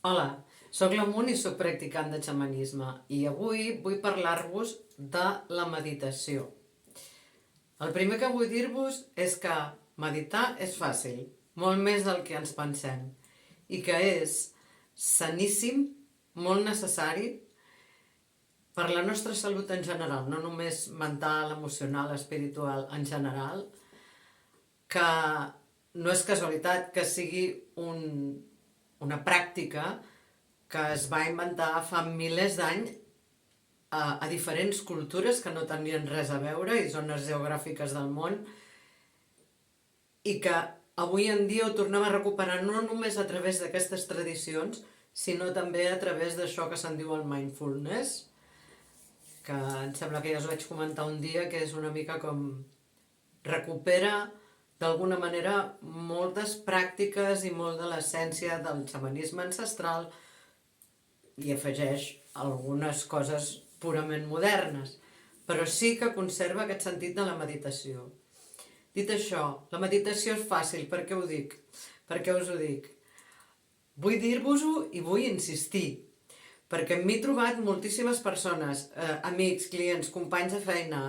Hola, sóc la Mun i sóc practicant de xamanisme i avui vull parlar-vos de la meditació. El primer que vull dir-vos és que meditar és fàcil, molt més del que ens pensem, i que és saníssim, molt necessari per la nostra salut en general, no només mental, emocional, espiritual, en general, que no és casualitat que sigui una pràctica que es va inventar fa milers d'anys a diferents cultures que no tenien res a veure i zones geogràfiques del món i que avui en dia ho tornem a recuperar no només a través d'aquestes tradicions, sinó també a través d'això que se'n diu el mindfulness, que em sembla que ja us vaig comentar un dia que és una mica com recupera d'alguna manera moltes pràctiques i molt de l'essència del xamanisme ancestral i afegeix algunes coses purament modernes, però sí que conserva aquest sentit de la meditació. Dit això, la meditació és fàcil, per què ho dic? Per què us ho dic? Vull dir-vos-ho i vull insistir, perquè m'he trobat moltíssimes persones, amics, clients, companys de feina,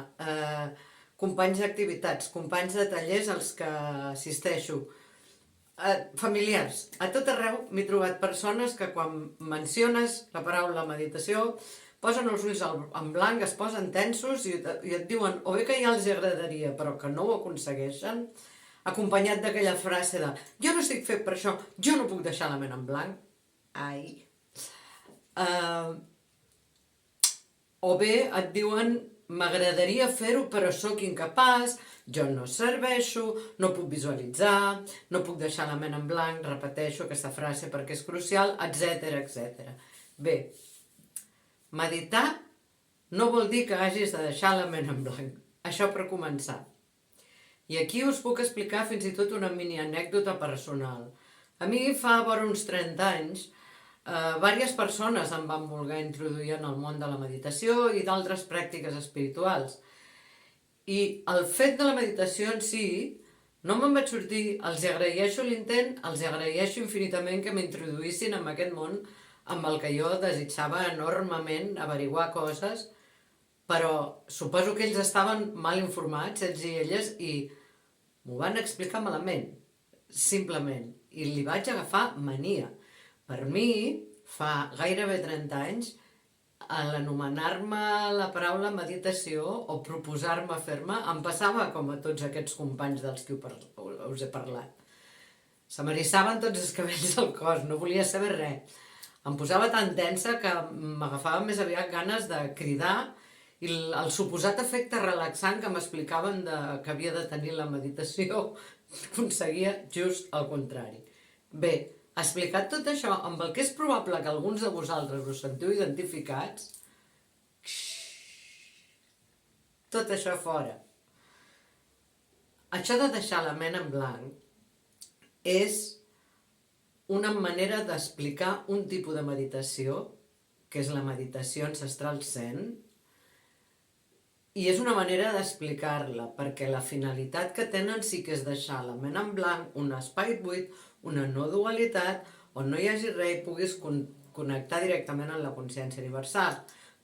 companys d'activitats, companys de tallers als que assisteixo, familiars. A tot arreu m'he trobat persones que quan menciones la paraula meditació posen els ulls en blanc, es posen tensos i et diuen o bé que ja els agradaria però que no ho aconsegueixen, acompanyat d'aquella frase de jo no estic fet per això, jo no puc deixar la ment en blanc. Ai. O bé et diuen m'agradaria fer-ho però sóc incapaç, jo no serveixo, no puc visualitzar, no puc deixar la ment en blanc, repeteixo aquesta frase perquè és crucial, etc etc. Bé, meditar no vol dir que hagis de deixar la ment en blanc, això per començar. I aquí us puc explicar fins i tot una mini anècdota personal. A mi fa vora uns 30 anys, diverses persones em van voler introduir en el món de la meditació i d'altres pràctiques espirituals. I el fet de la meditació en si no me'n vaig sortir, els agraeixo l'intent, els agraeixo infinitament que m'introduïssin en aquest món amb el que jo desitjava enormement averiguar coses, però suposo que ells estaven mal informats, ells i elles, i m'ho van explicar malament, simplement, i li vaig agafar mania. Per mi, fa gairebé 30 anys, a l'anomenar-me la paraula meditació o proposar-me fer-me, em passava com a tots aquests companys dels que us he parlat. Se m'erissaven tots els cabells del cos, no volia saber res. Em posava tan tensa que m'agafava més aviat ganes de cridar i el suposat efecte relaxant que m'explicaven que havia de tenir la meditació aconseguia just el contrari. Bé, explicat tot això, amb el que és probable que alguns de vosaltres us sentiu identificats, tot això fora. Això de deixar la ment en blanc és una manera d'explicar un tipus de meditació, que és la meditació ancestral Zen, i és una manera d'explicar-la, perquè la finalitat que tenen sí que és deixar la ment en blanc, un espai buit, una no dualitat, on no hi hagi res i puguis connectar directament amb la consciència universal.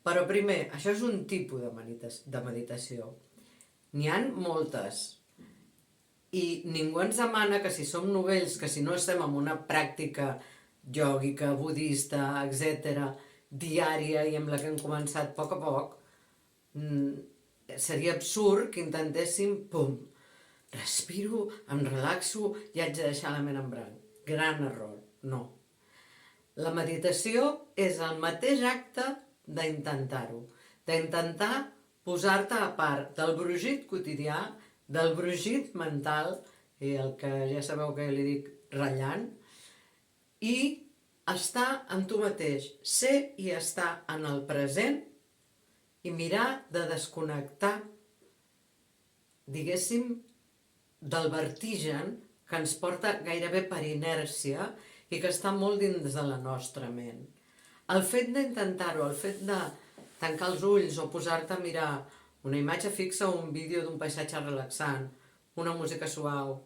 Però primer, això és un tipus de meditació. N'hi ha moltes. I ningú ens demana que si som novells, que si no estem en una pràctica iògica, budista, etc., diària i amb la que hem començat a poc, seria absurd que intentéssim, pum, respiro, em relaxo i haig de deixar la ment en blanc. Gran error, no. La meditació és el mateix acte d'intentar-ho, d'intentar posar-te a part del brogit quotidià, del brogit mental, i el que ja sabeu que li dic ratllant, i estar amb tu mateix, ser i estar en el present i mirar de desconnectar, diguéssim, del vertigen que ens porta gairebé per inèrcia i que està molt dins de la nostra ment. El fet d'intentar-ho, el fet de tancar els ulls o posar-te a mirar una imatge fixa o un vídeo d'un paisatge relaxant, una música suau,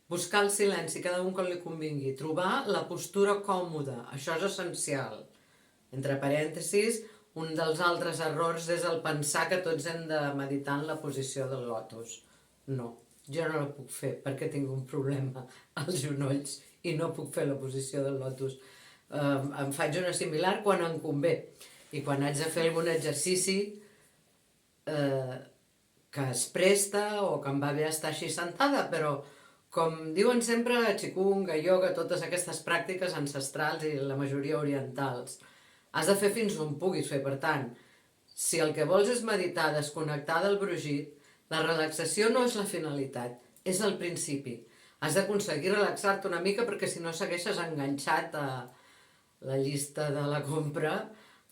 buscar el silenci, cada un com li convingui, trobar la postura còmoda, això és essencial. Entre parèntesis, un dels altres errors és el pensar que tots hem de meditar en la posició del lotus. No, jo no la puc fer perquè tinc un problema als genolls i no puc fer la posició del lotus. Em faig una similar quan em convé i quan haig de fer algun exercici que es presta o que em va bé estar així sentada, però com diuen sempre Qigong, ioga, totes aquestes pràctiques ancestrals i la majoria orientals, has de fer fins on puguis fer. Per tant, si el que vols és meditar, desconnectar del brogit, la relaxació no és la finalitat, és el principi. Has d'aconseguir relaxar-te una mica perquè si no segueixes enganxat a la llista de la compra,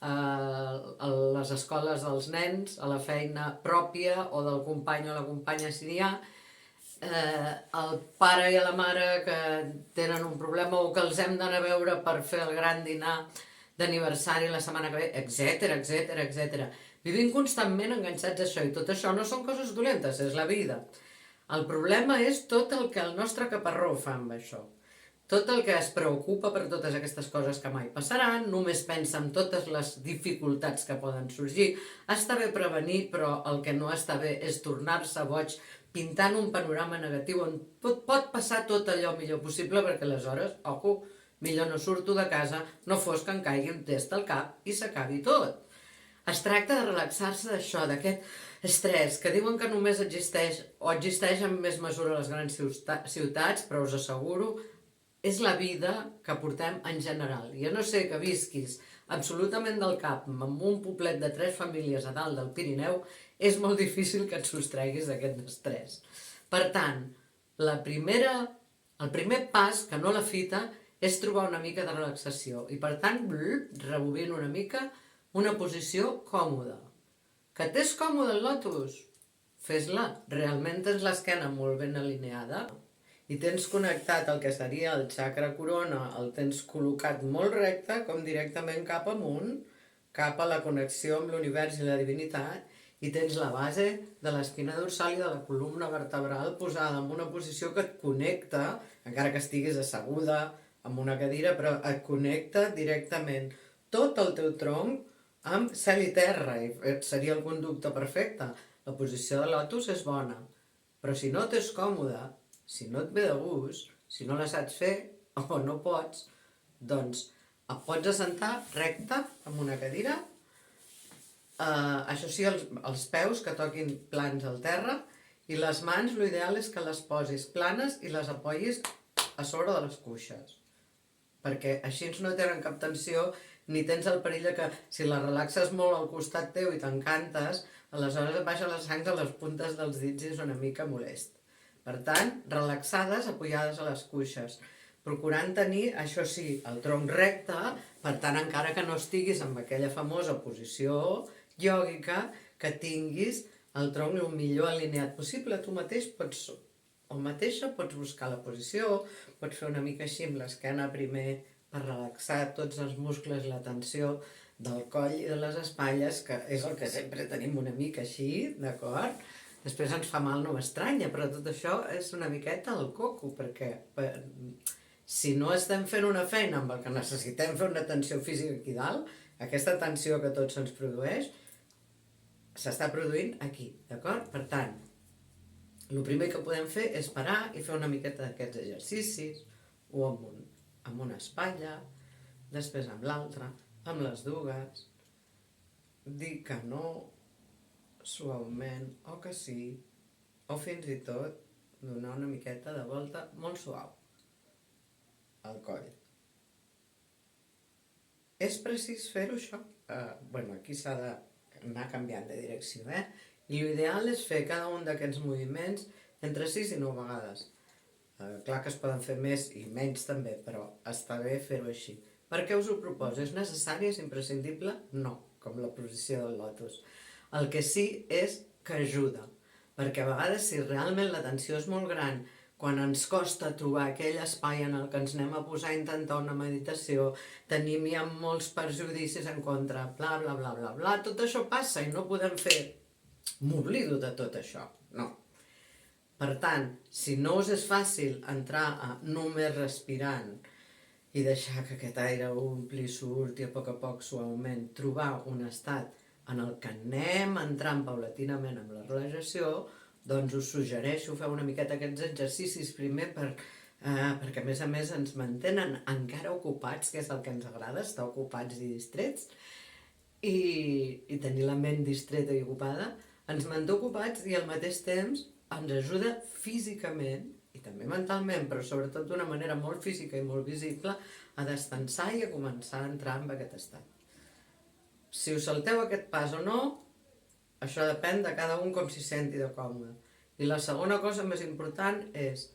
a les escoles dels nens, a la feina pròpia o del company o la companya si n'hi ha, el pare i la mare que tenen un problema o que els hem d'anar a veure per fer el gran dinar d'aniversari la setmana que ve, etc. Vivim constantment enganxats a això i tot això no són coses dolentes, és la vida. El problema és tot el que el nostre caparró fa amb això. Tot el que es preocupa per totes aquestes coses que mai passaran, només pensa en totes les dificultats que poden sorgir. Està bé prevenir, però el que no està bé és tornar-se boig pintant un panorama negatiu on pot passar tot allò millor possible perquè aleshores, ojo, millor no surto de casa, no fos que em caigui un test al cap i s'acabi tot. Es tracta de relaxar-se d'això, d'aquest estrès, que diuen que només existeix en més mesura a les grans ciutats, però us asseguro és la vida que portem en general. Jo no sé que visquis absolutament del cap amb un poblet de 3 famílies a dalt del Pirineu, és molt difícil que et sostreguis d'aquest estrès. Per tant, el primer pas, que no la fita, és trobar una mica de relaxació. I per tant, rebobina una mica una posició còmoda. Que t'és còmode el lotus? Fes-la. Realment tens l'esquena molt ben alineada i tens connectat el que seria el chakra corona, el tens col·locat molt recte, com directament cap amunt, cap a la connexió amb l'univers i la divinitat, i tens la base de l'espina dorsal i de la columna vertebral posada en una posició que et connecta, encara que estiguis asseguda en una cadira, però et connecta directament tot el teu tronc amb cel i terra, i seria el conducte perfecte. La posició de lotus és bona, però si no t'és còmode, si no et ve de gust, si no la saps fer o no pots, doncs et pots assentar recte en una cadira, això sí, els peus que toquin plans al terra, i les mans l'ideal és que les posis planes i les apoyis a sobre de les cuixes, perquè així no tenen cap tensió ni tens el perill que si la relaxes molt al costat teu i t'encantes, aleshores et baixa la sang a les puntes dels dits i és una mica molest. Per tant, relaxades, apoyades a les cuixes, procurant tenir, això sí, el tronc recte, per tant, encara que no estiguis en aquella famosa posició iògica, que tinguis el tronc el millor alineat possible. Tu mateix pots, o mateixa, pots buscar la posició, pots fer una mica així amb l'esquena primer per relaxar tots els muscles i la tensió del coll i de les espatlles, que és el que sempre tenim una mica així, d'acord? Després ens fa mal, no m'estranya, però tot això és una miqueta al coco, perquè si no estem fent una feina amb el que necessitem fer una tensió física aquí dalt, aquesta tensió que tots se'ns produeix s'està produint aquí, d'acord? Per tant, el primer que podem fer és parar i fer una miqueta d'aquests exercicis, o amb una espatlla, després amb l'altra, amb les dues, dir que no, suaument, o que sí, o fins i tot donar una miqueta de volta molt suau al coll. És precís fer-ho, això? Aquí s'ha d'anar canviant de direcció, I l'ideal és fer cada un d'aquests moviments entre 6 i 9 vegades. Clar que es poden fer més i menys també, però està bé fer-ho així. Per què us ho proposo? És necessari, és imprescindible? No, com la posició del lotus. El que sí és que ajuda, perquè a vegades si realment la tensió és molt gran, quan ens costa trobar aquell espai en el que ens anem a posar a intentar una meditació, tenim ja molts perjudicis en contra, bla, bla, bla, bla, bla, tot això passa i no podem fer, m'oblido de tot això, no. Per tant, si no us és fàcil entrar a només respirant i deixar que aquest aire ompli, surti a poc suaument, trobar un estat en el que anem entrant paulatinament amb la relajació, doncs us suggereixo fer una miqueta aquests exercicis primer perquè a més ens mantenen encara ocupats, que és el que ens agrada, estar ocupats i distrets, i tenir la ment distreta i ocupada, ens manté ocupats i al mateix temps ens ajuda físicament i també mentalment, però sobretot d'una manera molt física i molt visible, a descansar i a començar a entrar en aquest estat. Si us salteu aquest pas o no, això depèn de cada un com s'hi senti de còmode. I la segona cosa més important és,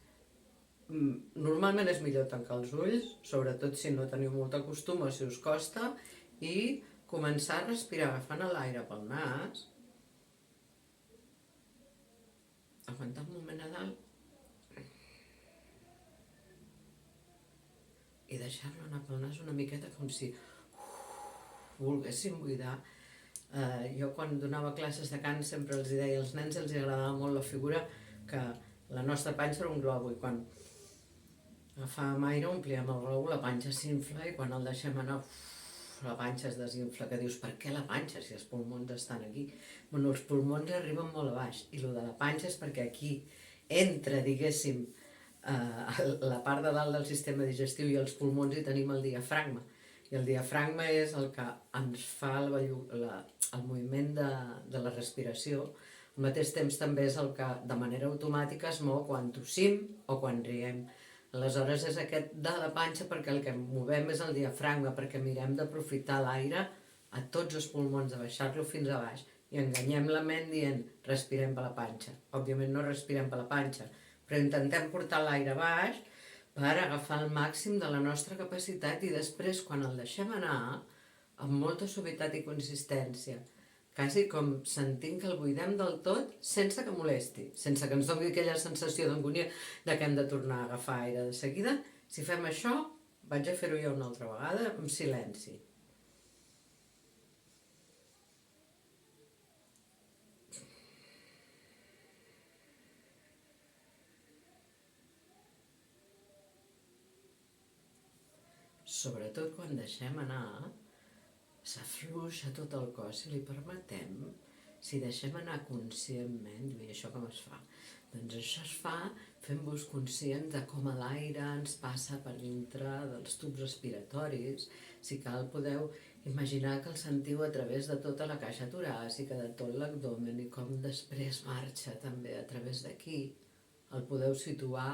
normalment és millor tancar els ulls, sobretot si no teniu molt de costum o si us costa, i començar a respirar agafant l'aire pel nas, aguantar un moment a dalt i deixar-lo anar pel nas una miqueta com si volguéssim buidar. Jo quan donava classes de cant sempre els deia als nens els agradava molt la figura que la nostra panxa era un globo i quan agafàvem aire omplíem el globo, la panxa s'infla i quan el deixem anar la panxa es desinfla, que dius, per què la panxa si els pulmons estan aquí? Bueno, els pulmons arriben molt a baix i el de la panxa és perquè aquí entra, diguéssim, la part de dalt del sistema digestiu i els pulmons hi tenim el diafragma. I el diafragma és el que ens fa el moviment de la respiració. Al mateix temps també és el que de manera automàtica es mou quan tossim o quan riem. Aleshores és aquest de la panxa perquè el que movem és el diafragma, perquè mirem d'aprofitar l'aire a tots els pulmons, de baixar-lo fins a baix. I enganyem la ment dient respirem per la panxa. Òbviament no respirem per la panxa, però intentem portar l'aire baix per agafar el màxim de la nostra capacitat i després quan el deixem anar amb molta suavitat i consistència, quasi com sentint que el buidem del tot sense que molesti, sense que ens doni aquella sensació d'angúnia de que hem de tornar a agafar aire de seguida. Si fem això, vaig a fer-ho jo una altra vegada amb silenci. Sobretot quan deixem anar, s'afluixa tot el cos, si li permetem, si deixem anar conscientment, i això com es fa? Doncs això es fa fent-vos conscients de com l'aire ens passa per dintre dels tubs respiratoris. Si cal, podeu imaginar que el sentiu a través de tota la caixa toràcica, de tot l'abdomen, i com després marxa també a través d'aquí. El podeu situar,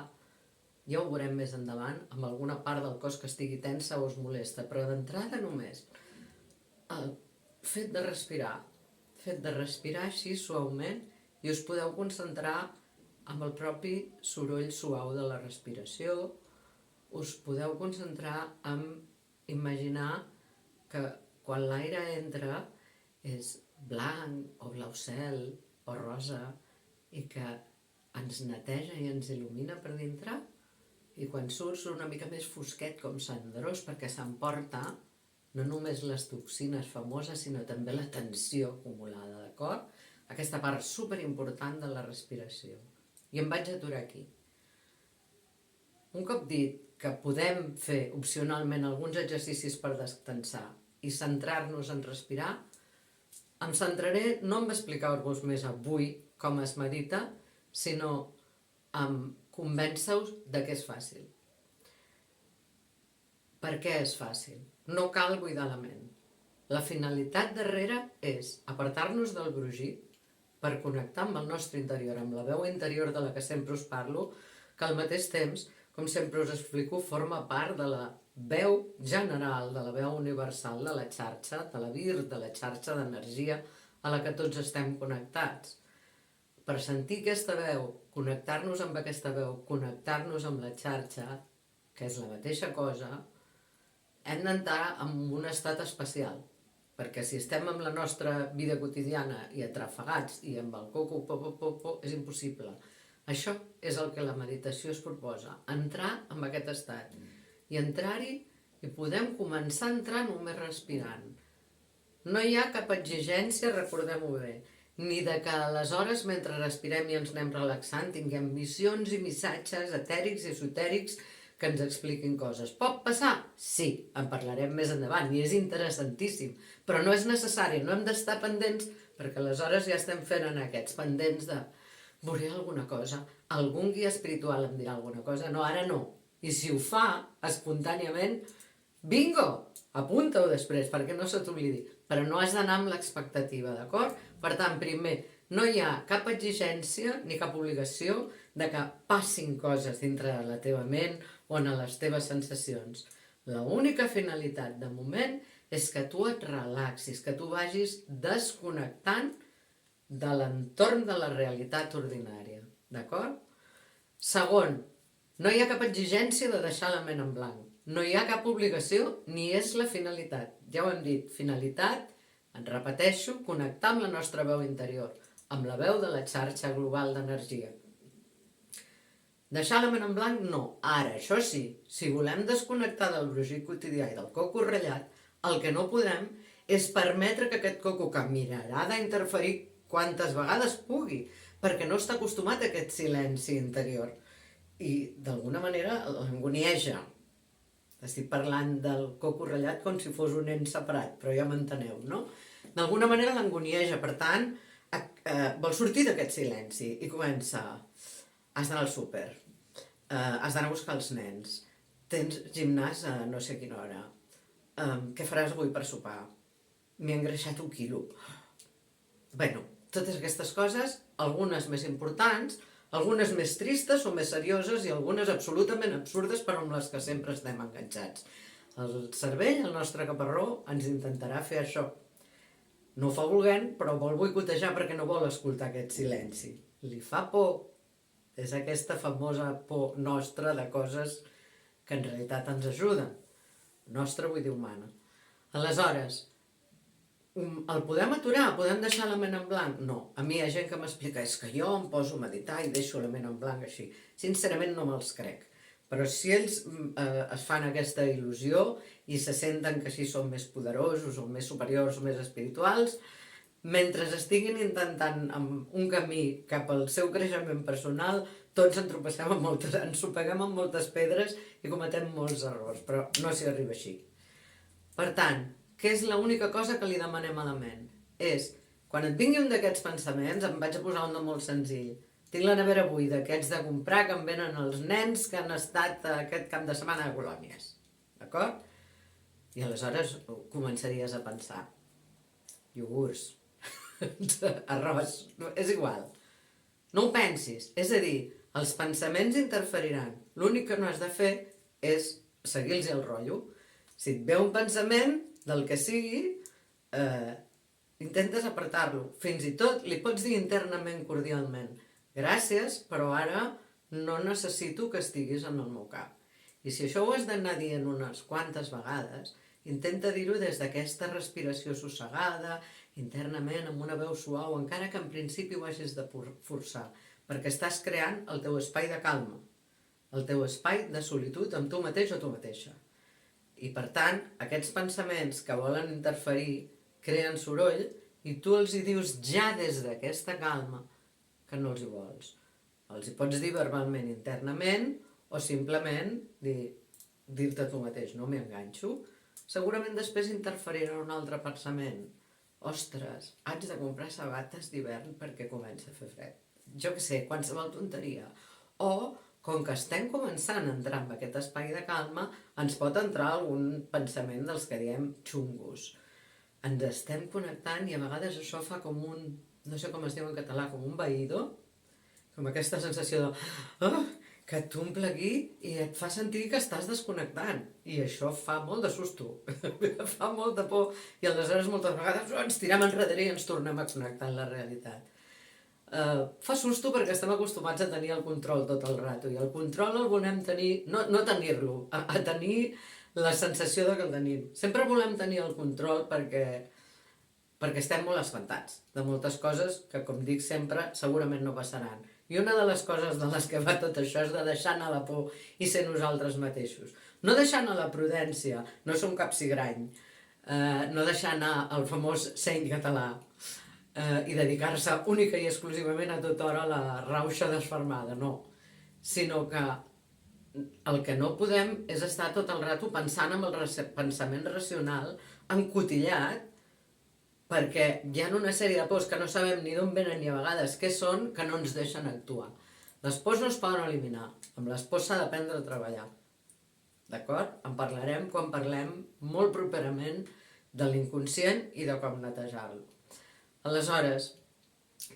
ja ho veurem més endavant, amb alguna part del cos que estigui tensa o us molesta, però d'entrada només el fet de respirar així suaument, i us podeu concentrar amb el propi soroll suau de la respiració, us podeu concentrar en imaginar que quan l'aire entra és blanc o blau cel o rosa i que ens neteja i ens il·lumina per dintre, i quan surt una mica més fosquet com cendrós perquè s'emporta no només les toxines famoses sinó també la tensió acumulada, d'acord? Aquesta part superimportant de la respiració. I em vaig aturar aquí. Un cop dit que podem fer opcionalment alguns exercicis per descansar i centrar-nos en respirar, em centraré no en explicar-vos més avui com es medita, sinó en convèncer-vos de que és fàcil. Per què és fàcil? No cal buidar la ment. La finalitat darrere és apartar-nos del brogit per connectar amb el nostre interior, amb la veu interior de la que sempre us parlo, que al mateix temps, com sempre us explico, forma part de la veu general, de la veu universal de la xarxa, de la vir, de la xarxa d'energia a la que tots estem connectats. Per sentir aquesta veu, connectar-nos amb aquesta veu, connectar-nos amb la xarxa, que és la mateixa cosa, hem d'entrar en un estat especial, perquè si estem en la nostra vida quotidiana i atrafegats i amb el coco, és impossible. Això és el que la meditació es proposa, entrar en aquest estat. I entrar-hi i podem començar a entrar només respirant. No hi ha cap exigència, recordem-ho bé, ni de que aleshores, mentre respirem i ens anem relaxant, tinguem visions i missatges etèrics i esotèrics que ens expliquin coses. Pot passar? Sí, en parlarem més endavant i és interessantíssim, però no és necessari, no hem d'estar pendents perquè aleshores ja estem fent en aquests pendents de veuré alguna cosa, algun guia espiritual em dirà alguna cosa, no, ara no. I si ho fa espontàniament, bingo, apunta-ho després perquè no se t'oblidi, però no has d'anar amb l'expectativa, d'acord? Per tant, primer, no hi ha cap exigència ni cap obligació de que passin coses dintre de la teva ment o en les teves sensacions. L'única finalitat de moment és que tu et relaxis, que tu vagis desconnectant de l'entorn de la realitat ordinària, d'acord? Segon, no hi ha cap exigència de deixar la ment en blanc. No hi ha cap obligació ni és la finalitat. Ja ho hem dit, finalitat, en repeteixo, connectar amb la nostra veu interior, amb la veu de la xarxa global d'energia. Deixar la ment en blanc, no. Ara, això sí, si volem desconnectar del brogit quotidià i del coco ratllat, el que no podem és permetre que aquest coco, que mirarà d'interferir quantes vegades pugui, perquè no està acostumat a aquest silenci interior. I d'alguna manera l'angonieja. Estic parlant del coco ratllat com si fos un nen separat, però ja m'enteneu, no? D'alguna manera l'angonieja, per tant, vol sortir d'aquest silenci i comença, has d'anar al súper, has d'anar a buscar els nens, tens gimnàs a no sé quina hora, què faràs avui per sopar? M'he engreixat 1 quilo. Bueno, totes aquestes coses, algunes més importants, algunes més tristes o més serioses i algunes absolutament absurdes però amb les que sempre estem enganxats. El cervell, el nostre caparró, ens intentarà fer això. No ho fa volent, però vol boicotejar perquè no vol escoltar aquest silenci. Li fa por. És aquesta famosa por nostra de coses que en realitat ens ajuden. Nostra vull dir humana. Aleshores, el podem aturar? Podem deixar la ment en blanc? No. A mi hi ha gent que m'explica és que jo em poso a meditar i deixo la ment en blanc així. Sincerament no me'ls crec. Però si ells es fan aquesta il·lusió i se senten que així són més poderosos o més superiors o més espirituals, mentre estiguin intentant un camí cap al seu creixement personal, tots ens ensopeguem amb moltes pedres i cometem molts errors, però no s'hi arriba així. Per tant, què és l'única cosa que li demanem a la ment? És, quan et vingui un d'aquests pensaments, em vaig a posar un de molt senzill. Tinc la nevera buida, aquests de comprar que em venen els nens que han estat aquest cap de setmana a colònies. D'acord? I aleshores començaries a pensar. Iogurts, arròs, és igual. No ho pensis. És a dir, els pensaments interferiran. L'únic que no has de fer és seguir-los el rotllo. Si et ve un pensament, del que sigui, intentes apartar-lo. Fins i tot li pots dir internament, cordialment, gràcies, però ara no necessito que estiguis en el meu cap. I si això ho has d'anar dient unes quantes vegades, intenta dir-ho des d'aquesta respiració sossegada, internament, amb una veu suau, encara que en principi ho hagis de forçar, perquè estàs creant el teu espai de calma, el teu espai de solitud amb tu mateix o tu mateixa. I per tant, aquests pensaments que volen interferir creen soroll i tu els hi dius ja des d'aquesta calma que no els hi vols. Els hi pots dir verbalment internament o simplement dir-te tu mateix, no m'hi enganxo. Segurament després interferirà un altre pensament. Ostres, haig de comprar sabates d'hivern perquè comença a fer fred. Jo què sé, qualsevol tonteria. O, com que estem començant a entrar en aquest espai de calma, ens pot entrar algun pensament dels que diem xungos. Ens estem connectant i a vegades això fa com un, no sé com es diu en català, com un vaïdo, com aquesta sensació de que et t'omple aquí i et fa sentir que estàs desconnectant. I això fa molt de susto, fa molta por. I aleshores moltes vegades ens tirem enrere i ens tornem a connectar amb la realitat. Fa susto perquè estem acostumats a tenir el control tot el rato i el control el volem tenir, no tenir-lo, a tenir la sensació de que el tenim. Sempre volem tenir el control perquè estem molt espantats de moltes coses que, com dic sempre, segurament no passaran. I una de les coses de les que va tot això és de deixar anar la por i ser nosaltres mateixos. No deixar anar la prudència, no ser un capsigrany, no deixar anar el famós seny català, i dedicar-se única i exclusivament a tota hora a la rauxa desfermada, no. Sinó que el que no podem és estar tot el rato pensant amb el pensament racional encotillat, perquè hi ha una sèrie de pors que no sabem ni d'on venen ni a vegades què són, que no ens deixen actuar. Les pors no es poden eliminar, amb les pors s'ha d'aprendre a treballar. D'acord? En parlarem quan parlem molt properament de l'inconscient i de com netejar-lo. Aleshores,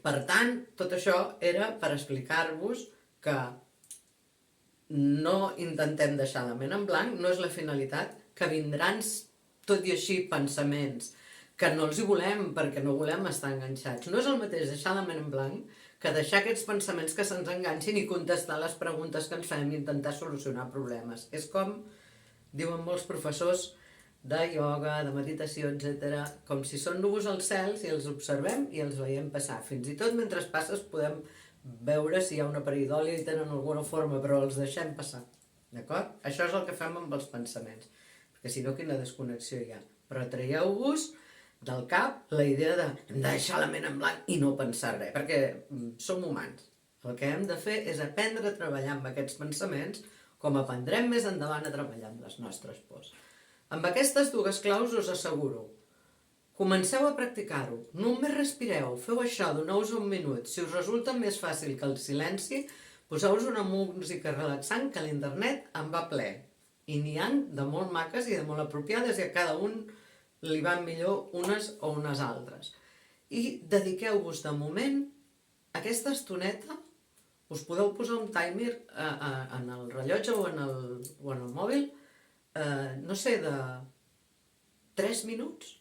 per tant, tot això era per explicar-vos que no intentem deixar la ment en blanc, no és la finalitat, que vindran tot i així pensaments que no els hi volem perquè no volem estar enganxats. No és el mateix deixar la ment en blanc que deixar aquests pensaments que se'ns enganxin i contestar les preguntes que ens fem i intentar solucionar problemes. És com diuen molts professors de ioga, de meditació, etc., com si són núvols al cel, si els observem i els veiem passar. Fins i tot mentre passes podem veure si hi ha una paridòlia i tenen alguna forma, però els deixem passar. D'acord? Això és el que fem amb els pensaments, perquè si no, quina desconnexió hi ha. Però traieu-vos del cap la idea de hem de deixar la ment en blanc i no pensar res, perquè som humans. El que hem de fer és aprendre a treballar amb aquests pensaments com aprendrem més endavant a treballar amb les nostres pors. Amb aquestes dues claus us asseguro, comenceu a practicar-ho, només respireu, feu això, doneu-vos un minut. Si us resulta més fàcil que el silenci, poseu-vos una música relaxant que a l'internet en va ple. I n'hi ha de molt maques i de molt apropiades i a cada un li van millor unes o unes altres. I dediqueu-vos de moment a aquesta estoneta. Us podeu posar un timer en el rellotge o en el mòbil, no sé, de 3 minuts.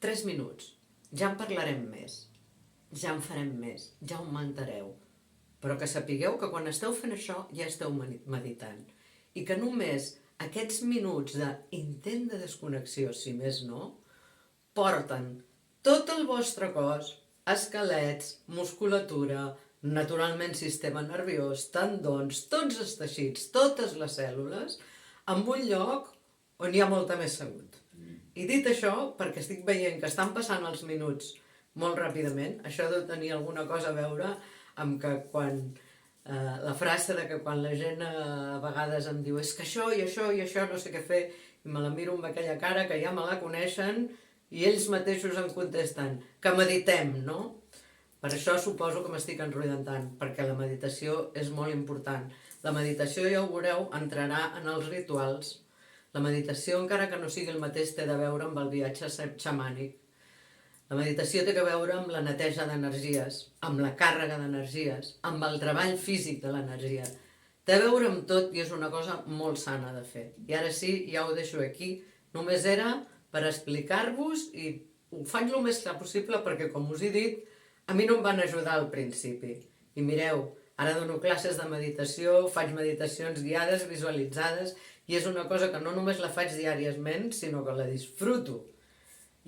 3 minuts. Ja en parlarem més, ja en farem més, ja ho augmentareu. Però que sapigueu que quan esteu fent això ja esteu meditant. I que només aquests minuts d'intent de desconnexió, si més no, porten tot el vostre cos, esquelets, musculatura, naturalment sistema nerviós, tendons, tots els teixits, totes les cèl·lules, en un lloc on hi ha molta més salut. I dit això, perquè estic veient que estan passant els minuts molt ràpidament, això deu tenir alguna cosa a veure amb que quan la frase de que quan la gent a vegades em diu és que això i això i això no sé què fer i me la miro amb aquella cara que ja me la coneixen i ells mateixos em contesten que meditem, no? Per això suposo que m'estic enrotllant tant, perquè la meditació és molt important. La meditació, ja ho veureu, entrarà en els rituals. La meditació, encara que no sigui el mateix, té de veure amb el viatge xamànic. La meditació té a veure amb la neteja d'energies, amb la càrrega d'energies, amb el treball físic de l'energia. Té a veure amb tot i és una cosa molt sana de fer. I ara sí, ja ho deixo aquí. Només era per explicar-vos i ho faig el més clar possible perquè, com us he dit, a mi no em van ajudar al principi. I mireu, ara dono classes de meditació, faig meditacions guiades, visualitzades, i és una cosa que no només la faig diàriament, sinó que la disfruto.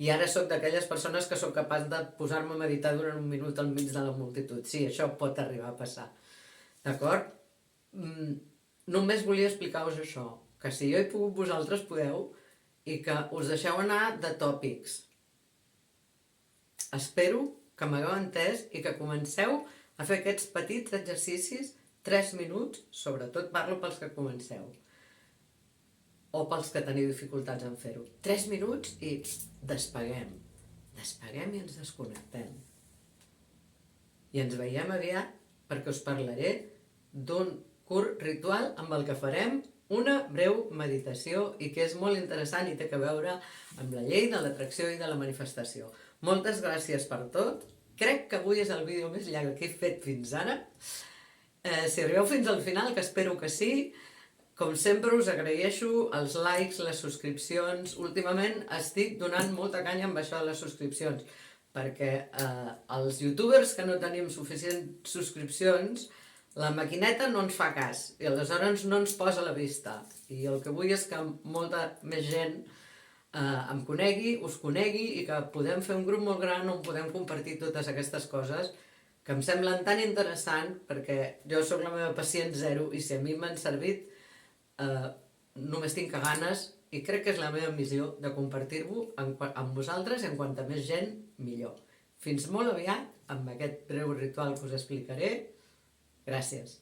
I ara sóc d'aquelles persones que sóc capaç de posar-me a meditar durant un minut al mig de la multitud. Sí, això pot arribar a passar. D'acord? Només volia explicar-vos això, que si jo he pogut, vosaltres podeu, i que us deixeu anar de tòpics. Espero que m'hagueu entès i que comenceu a fer aquests petits exercicis 3 minuts, sobretot parlo pels que comenceu, o pels que teniu dificultats en fer-ho. 3 minuts i despeguem. Despeguem i ens desconnectem. I ens veiem aviat perquè us parlaré d'un curt ritual amb el que farem una breu meditació i que és molt interessant i té a veure amb la llei de l'atracció i de la manifestació. Moltes gràcies per tot. Crec que avui és el vídeo més llarg que he fet fins ara. Si arribeu fins al final, que espero que sí, com sempre us agraeixo els likes, les subscripcions. Últimament estic donant molta canya amb això de les subscripcions, perquè els youtubers que no tenim suficients subscripcions, la maquineta no ens fa cas i aleshores no ens posa a la vista. I el que vull és que molta més gent em conegui, us conegui i que podem fer un grup molt gran on podem compartir totes aquestes coses que em semblen tan interessant perquè jo sóc la meva pacient zero i si a mi m'han servit només tinc ganes i crec que és la meva missió de compartir-ho amb vosaltres i amb quanta més gent millor. Fins molt aviat, amb aquest breu ritual que us explicaré. Gràcies.